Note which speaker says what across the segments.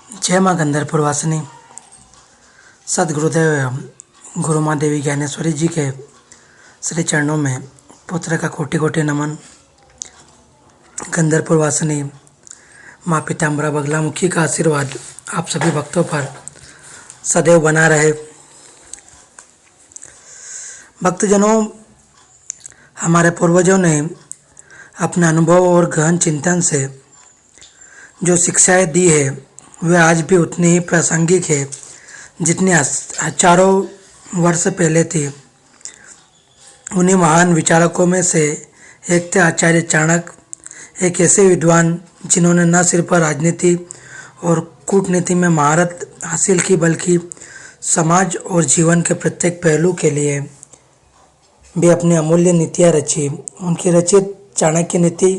Speaker 1: जय माँ गंधर्पुर वासिनी। सदगुरुदेव एवं गुरु माँ देवी ज्ञानेश्वरी जी के श्री चरणों में पुत्र का कोटि कोटि नमन। गंधर्पुर वासिनी माँ पीताम्बरा बगलामुखी का आशीर्वाद आप सभी भक्तों पर सदैव बना रहे। भक्तजनों, हमारे पूर्वजों ने अपने अनुभव और गहन चिंतन से जो शिक्षाएं दी है वे आज भी उतनी ही प्रासंगिक है जितनी हजारों वर्ष पहले थी। उन्हीं महान विचारकों में से एक थे आचार्य चाणक्य, एक ऐसे विद्वान जिन्होंने न सिर्फ राजनीति और कूटनीति में महारत हासिल की बल्कि समाज और जीवन के प्रत्येक पहलू के लिए भी अपनी अमूल्य नीतियाँ रची। उनकी रचित चाणक्य नीति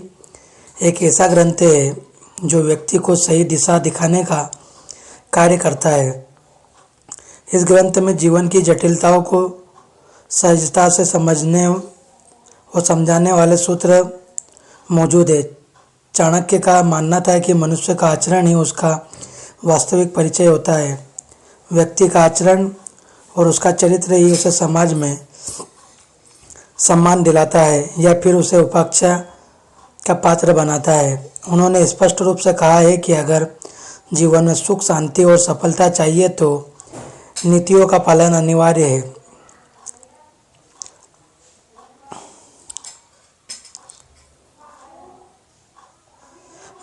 Speaker 1: एक ऐसा ग्रंथ है जो व्यक्ति को सही दिशा दिखाने का कार्य करता है। इस ग्रंथ में जीवन की जटिलताओं को सहजता से समझने और समझाने वाले सूत्र मौजूद है। चाणक्य का मानना था कि मनुष्य का आचरण ही उसका वास्तविक परिचय होता है। व्यक्ति का आचरण और उसका चरित्र ही उसे समाज में सम्मान दिलाता है या फिर उसे उपेक्षा का पात्र बनाता है। उन्होंने स्पष्ट रूप से कहा है कि अगर जीवन में सुख, शांति और सफलता चाहिए तो नीतियों का पालन अनिवार्य है।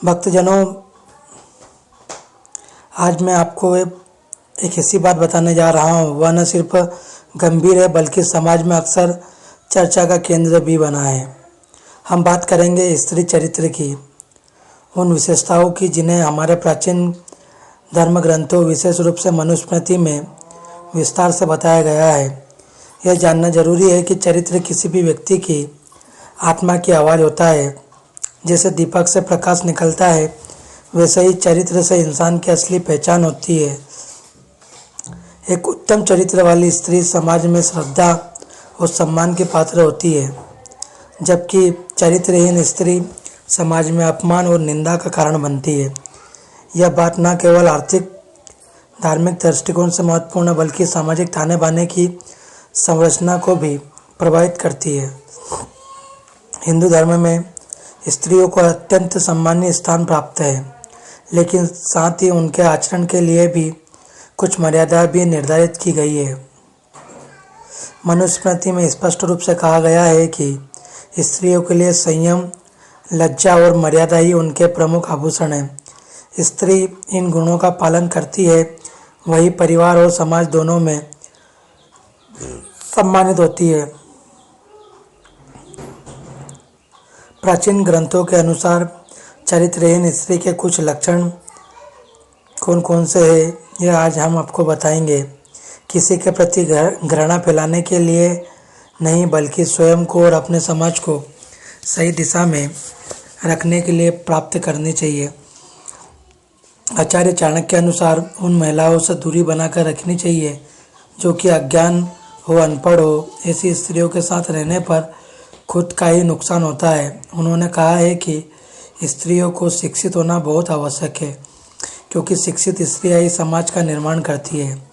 Speaker 1: भक्तजनों, आज मैं आपको एक ऐसी बात बताने जा रहा हूँ, वह न सिर्फ गंभीर है बल्कि समाज में अक्सर चर्चा का केंद्र भी बना है। हम बात करेंगे स्त्री चरित्र की, उन विशेषताओं की जिन्हें हमारे प्राचीन धर्म ग्रंथों, विशेष रूप से मनुस्मृति में विस्तार से बताया गया है। यह जानना जरूरी है कि चरित्र किसी भी व्यक्ति की आत्मा की आवाज़ होता है। जैसे दीपक से प्रकाश निकलता है वैसे ही चरित्र से इंसान की असली पहचान होती है। एक उत्तम चरित्र वाली स्त्री समाज में श्रद्धा और सम्मान की पात्र होती है, जबकि चरित्रहीन स्त्री समाज में अपमान और निंदा का कारण बनती है। यह बात न केवल आर्थिक धार्मिक दृष्टिकोण से महत्वपूर्ण बल्कि सामाजिक ताने बाने की संरचना को भी प्रभावित करती है। हिंदू धर्म में स्त्रियों को अत्यंत सम्मानीय स्थान प्राप्त है, लेकिन साथ ही उनके आचरण के लिए भी कुछ मर्यादा भी निर्धारित की गई है। मनुस्मृति में स्पष्ट रूप से कहा गया है कि स्त्रियों के लिए संयम, लज्जा और मर्यादा ही उनके प्रमुख आभूषण हैं। स्त्री इन गुणों का पालन करती है, वही परिवार और समाज दोनों में सम्मानित होती है। प्राचीन ग्रंथों के अनुसार चरित्रहीन स्त्री के कुछ लक्षण कौन कौन से हैं, यह आज हम आपको बताएंगे। किसी के प्रति घृणा फैलाने के लिए नहीं बल्कि स्वयं को और अपने समाज को सही दिशा में रखने के लिए प्राप्त करनी चाहिए। आचार्य चाणक्य के अनुसार उन महिलाओं से दूरी बनाकर रखनी चाहिए जो कि अज्ञान हो, अनपढ़ हो। ऐसी स्त्रियों के साथ रहने पर खुद का ही नुकसान होता है। उन्होंने कहा है कि स्त्रियों को शिक्षित होना बहुत आवश्यक है, क्योंकि शिक्षित स्त्रियां ही समाज का निर्माण करती है।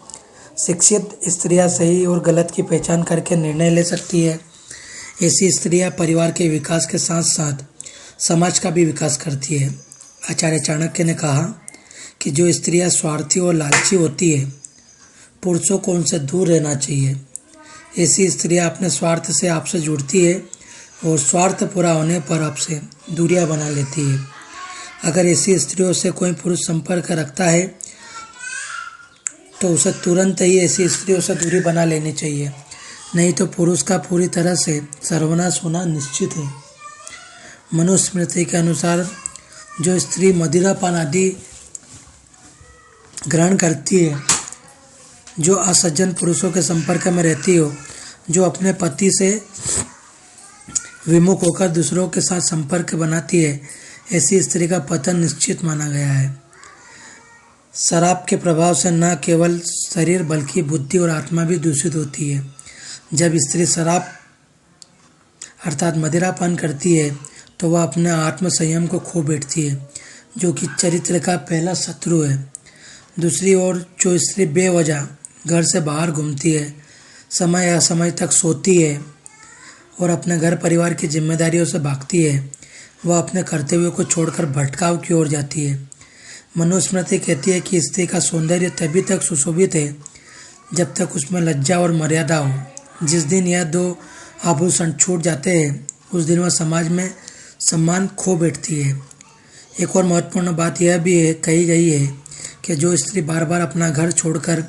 Speaker 1: शिक्षित स्त्रियां सही और गलत की पहचान करके निर्णय ले सकती है। ऐसी स्त्रियां परिवार के विकास के साथ साथ समाज का भी विकास करती है। आचार्य चाणक्य ने कहा कि जो स्त्रियां स्वार्थी और लालची होती है, पुरुषों को उनसे दूर रहना चाहिए। ऐसी स्त्रियां अपने स्वार्थ से आपसे जुड़ती है और स्वार्थ पूरा होने पर आपसे दूरियां बना लेती है। अगर ऐसी स्त्रियों से कोई पुरुष संपर्क रखता है तो उसे तुरंत ही ऐसी स्त्रियों से दूरी बना लेनी चाहिए, नहीं तो पुरुष का पूरी तरह से सर्वनाश होना निश्चित है। मनुस्मृति के अनुसार जो स्त्री मदिरापान आदि ग्रहण करती है, जो असज्जन पुरुषों के संपर्क में रहती हो, जो अपने पति से विमुख होकर दूसरों के साथ संपर्क बनाती है, ऐसी स्त्री का पतन निश्चित माना गया है। शराब के प्रभाव से न केवल शरीर बल्कि बुद्धि और आत्मा भी दूषित होती है। जब स्त्री शराब अर्थात मदिरापान करती है तो वह अपने आत्म संयम को खो बैठती है, जो कि चरित्र का पहला शत्रु है। दूसरी ओर जो स्त्री बेवजह घर से बाहर घूमती है, समय असमय तक सोती है और अपने घर परिवार की जिम्मेदारियों से भागती है, वह अपने कर्तव्यों को छोड़कर भटकाव की ओर जाती है। मनुस्मृति कहती है कि स्त्री का सौंदर्य तभी तक सुशोभित है जब तक उसमें लज्जा और मर्यादा हो। जिस दिन यह दो आभूषण छूट जाते हैं उस दिन वह समाज में सम्मान खो बैठती है। एक और महत्वपूर्ण बात यह भी कही गई है कि जो स्त्री बार बार अपना घर छोड़कर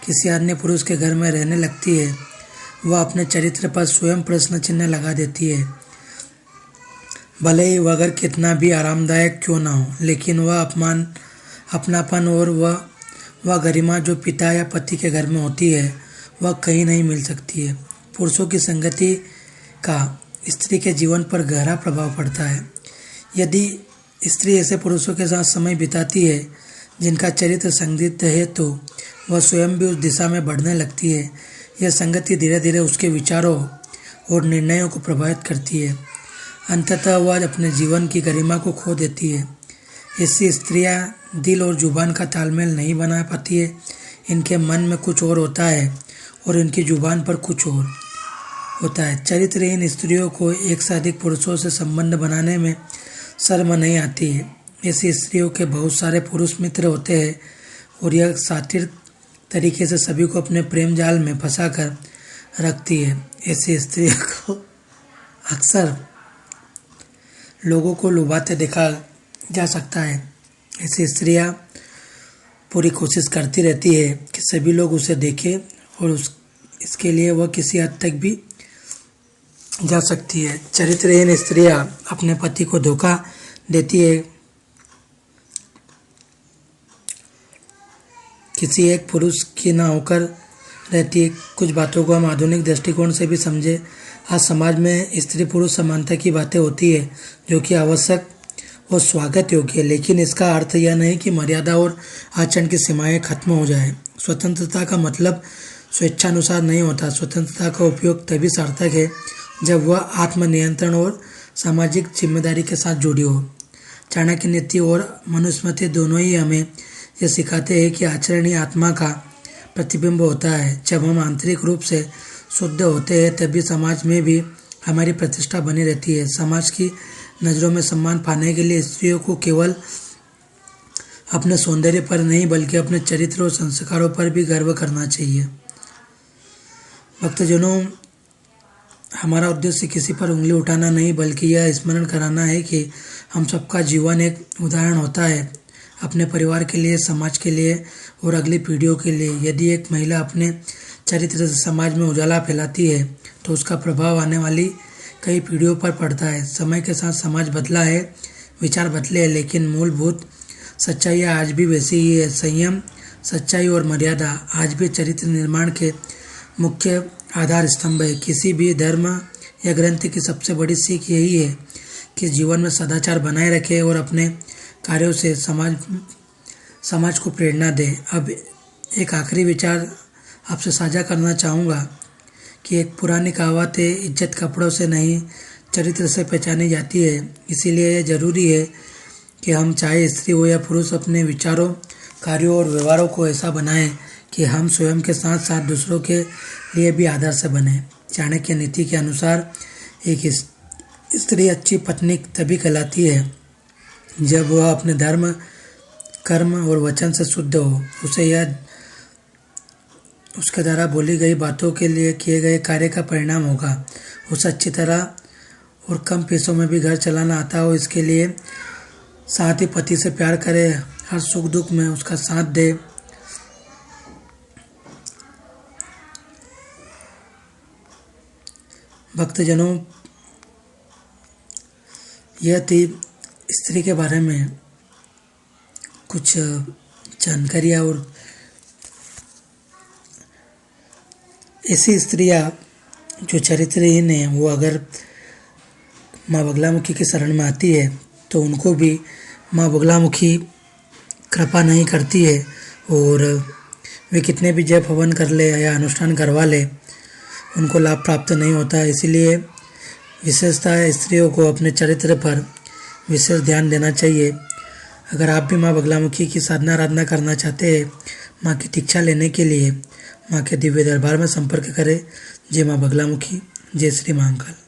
Speaker 1: किसी अन्य पुरुष के घर में रहने लगती है, वह अपने चरित्र पर स्वयं प्रश्न चिन्ह लगा देती है। भले ही वह घर कितना भी आरामदायक क्यों ना हो, लेकिन वह अपनापन और वह गरिमा जो पिता या पति के घर में होती है, वह कहीं नहीं मिल सकती है। पुरुषों की संगति का स्त्री के जीवन पर गहरा प्रभाव पड़ता है। यदि स्त्री ऐसे पुरुषों के साथ समय बिताती है जिनका चरित्र संदिग्ध है, तो वह स्वयं भी उस दिशा में बढ़ने लगती है। यह संगति धीरे धीरे उसके विचारों और निर्णयों को प्रभावित करती है। अंततः वह अपने जीवन की गरिमा को खो देती है। ऐसी स्त्रियां दिल और जुबान का तालमेल नहीं बना पाती है। इनके मन में कुछ और होता है और इनकी जुबान पर कुछ और होता है। चरित्रहीन स्त्रियों को एक से अधिक पुरुषों से संबंध बनाने में शर्म नहीं आती है। ऐसी स्त्रियों के बहुत सारे पुरुष मित्र होते हैं और यह सातिर तरीके से सभी को अपने प्रेम जाल में फंसा कर रखती है। ऐसी स्त्रियों को अक्सर लोगों को लुभाते देखा जा सकता है। ऐसी स्त्रियां पूरी कोशिश करती रहती है कि सभी लोग उसे देखें और इसके लिए वह किसी हद तक भी जा सकती है। चरित्रहीन स्त्रियां अपने पति को धोखा देती है, किसी एक पुरुष की ना होकर रहती है। कुछ बातों को हम आधुनिक दृष्टिकोण से भी समझे। आज समाज में स्त्री पुरुष समानता की बातें होती है जो कि आवश्यक और स्वागत योग्य है, लेकिन इसका अर्थ यह नहीं कि मर्यादा और आचरण की सीमाएं खत्म हो जाए। स्वतंत्रता का मतलब स्वेच्छानुसार नहीं होता। स्वतंत्रता का उपयोग तभी सार्थक है जब वह आत्मनियंत्रण और सामाजिक जिम्मेदारी के साथ जुड़ी हो। चाणक्य नीति और मनुस्मृति दोनों ही हमें यह सिखाते हैं कि आचरण ही आत्मा का प्रतिबिंब होता है। जब हम आंतरिक रूप से शुद्ध होते हैं तभी समाज में भी हमारी प्रतिष्ठा बनी रहती है। समाज की नज़रों में सम्मान पाने के लिए स्त्रियों को केवल अपने सौंदर्य पर नहीं बल्कि अपने चरित्र और संस्कारों पर भी गर्व करना चाहिए। भक्तजनों, हमारा उद्देश्य किसी पर उंगली उठाना नहीं बल्कि यह स्मरण कराना है कि हम सबका जीवन एक उदाहरण होता है, अपने परिवार के लिए, समाज के लिए और अगली पीढ़ियों के लिए। यदि एक महिला अपने चरित्र से समाज में उजाला फैलाती है तो उसका प्रभाव आने वाली कई पीढ़ियों पर पड़ता है। समय के साथ समाज बदला है, विचार बदले हैं, लेकिन मूलभूत सच्चाई आज भी वैसी ही है। संयम, सच्चाई और मर्यादा आज भी चरित्र निर्माण के मुख्य आधार स्तंभ है। किसी भी धर्म या ग्रंथ की सबसे बड़ी सीख यही है कि जीवन में सदाचार बनाए रखे और अपने कार्यों से समाज को प्रेरणा दे। अब एक आखिरी विचार आपसे साझा करना चाहूँगा कि एक पुरानी कहावत है, इज्जत कपड़ों से नहीं चरित्र से पहचानी जाती है। इसीलिए यह जरूरी है कि हम चाहे स्त्री हो या पुरुष अपने विचारों, कार्यों और व्यवहारों को ऐसा बनाएं कि हम स्वयं के साथ साथ दूसरों के लिए भी आदर्श बने। चाणक्य नीति के अनुसार एक स्त्री अच्छी पत्नी तभी कहलाती है जब वह अपने धर्म, कर्म और वचन से शुद्ध हो। उसे यह उसके द्वारा बोली गई बातों के लिए किए गए कार्य का परिणाम होगा। उसे अच्छी तरह और कम पैसों में भी घर चलाना आता हो। इसके लिए साथ ही पति से प्यार करे, हर सुख दुख में उसका साथ दे। भक्तजनों, यह थी स्त्री के बारे में कुछ जानकारियाँ। और ऐसी स्त्रियाँ जो चरित्रहीन है वो अगर माँ बगलामुखी की शरण में आती है तो उनको भी माँ बगलामुखी कृपा नहीं करती है और वे कितने भी जप हवन कर ले या अनुष्ठान करवा ले उनको लाभ प्राप्त नहीं होता। इसीलिए विशेषतः स्त्रियों को अपने चरित्र पर विशेष ध्यान देना चाहिए। अगर आप भी माँ बगलामुखी की साधना आराधना करना चाहते हैं, माँ की दीक्षा लेने के लिए माँ के दिव्य दरबार में संपर्क करें। जय माँ बगलामुखी, जय श्री महाकाल।